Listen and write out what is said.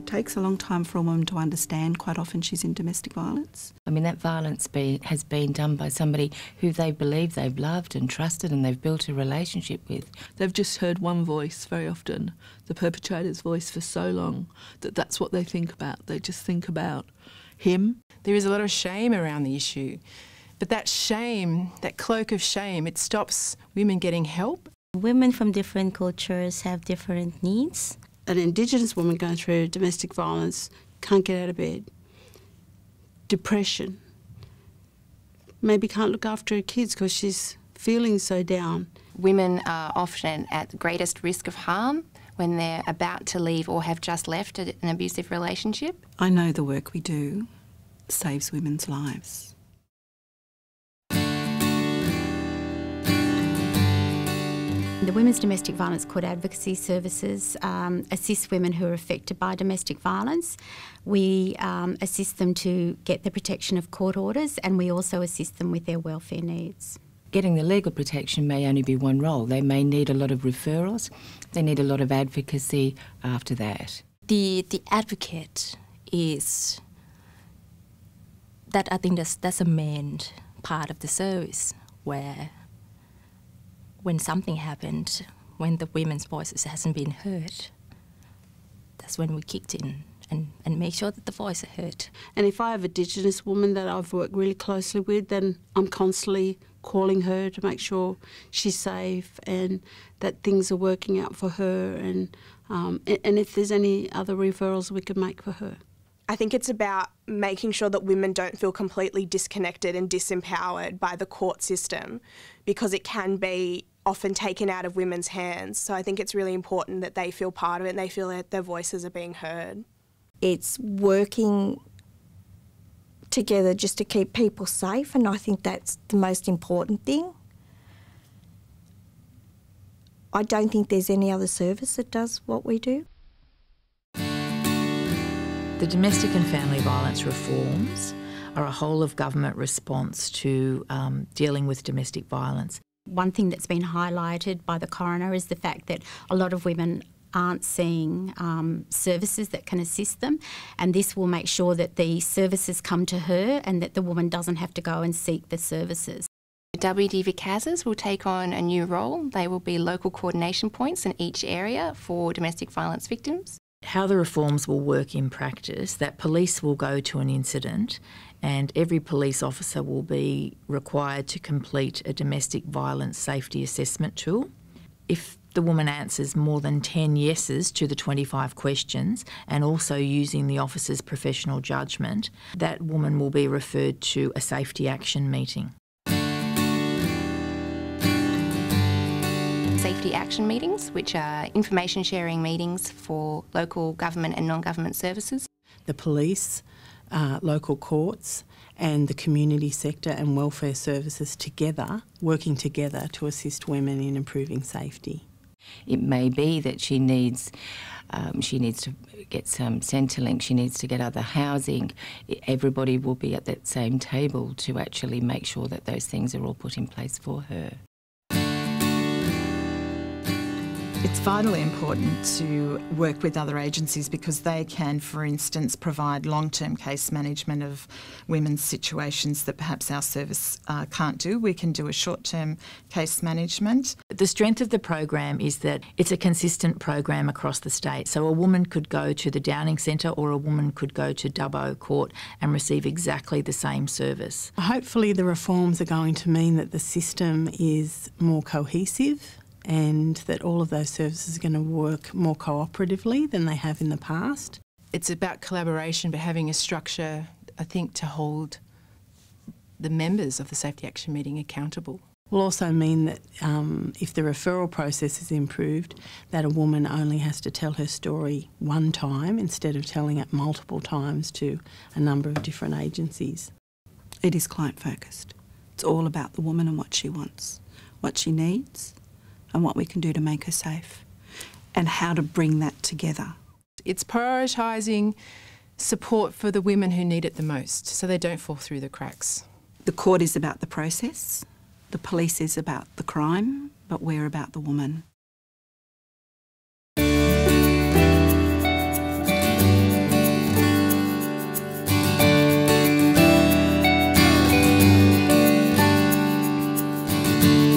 takes a long time for a woman to understand. Quite often she's in domestic violence. I mean, that violence has been done by somebody who they believe they've loved and trusted and they've built a relationship with. They've just heard one voice very often, the perpetrator's voice, for so long that that's what they think about. They just think about him. There is a lot of shame around the issue, but that shame, that cloak of shame, it stops women getting help. Women from different cultures have different needs. An Indigenous woman going through domestic violence can't get out of bed. Depression. Maybe can't look after her kids because she's feeling so down. Women are often at the greatest risk of harm when they're about to leave or have just left an abusive relationship. I know the work we do saves women's lives. The Women's Domestic Violence Court Advocacy Services assist women who are affected by domestic violence. We assist them to get the protection of court orders, and we also assist them with their welfare needs. Getting the legal protection may only be one role. They may need a lot of referrals. They need a lot of advocacy after that. The advocate is that, I think that's a main part of the service, where when something happened, when the women's voices hasn't been heard, that's when we kicked in and make sure that the voice is heard. And if I have an Indigenous woman that I've worked really closely with, then I'm constantly calling her to make sure she's safe and that things are working out for her, and if there's any other referrals we can make for her. I think it's about making sure that women don't feel completely disconnected and disempowered by the court system, because it can be often taken out of women's hands. So I think it's really important that they feel part of it and they feel that their voices are being heard. It's working together just to keep people safe, and I think that's the most important thing. I don't think there's any other service that does what we do. The domestic and family violence reforms are a whole-of-government response to dealing with domestic violence. One thing that's been highlighted by the coroner is the fact that a lot of women aren't seeing services that can assist them, and this will make sure that the services come to her and that the woman doesn't have to go and seek the services. WDVCASs will take on a new role. They will be local coordination points in each area for domestic violence victims. How the reforms will work in practice, that police will go to an incident and every police officer will be required to complete a domestic violence safety assessment tool. If the woman answers more than 10 yeses to the 25 questions and also using the officer's professional judgment, that woman will be referred to a safety action meeting. Safety action meetings, which are information sharing meetings for local government and non-government services. The police, local courts and the community sector and welfare services together, working together to assist women in improving safety. It may be that she needs to get some Centrelink, she needs to get other housing. Everybody will be at that same table to actually make sure that those things are all put in place for her. It's vitally important to work with other agencies because they can, for instance, provide long-term case management of women's situations that perhaps our service can't do. We can do a short-term case management. The strength of the program is that it's a consistent program across the state. So a woman could go to the Downing Centre or a woman could go to Dubbo Court and receive exactly the same service. Hopefully the reforms are going to mean that the system is more cohesive and that all of those services are going to work more cooperatively than they have in the past. It's about collaboration, but having a structure, I think, to hold the members of the safety action meeting accountable. Will also mean that if the referral process is improved, that a woman only has to tell her story one time instead of telling it multiple times to a number of different agencies. It is client focused. It's all about the woman and what she wants, what she needs, and what we can do to make her safe, and how to bring that together. It's prioritising support for the women who need it the most so they don't fall through the cracks. The court is about the process, the police is about the crime, but we're about the woman. you.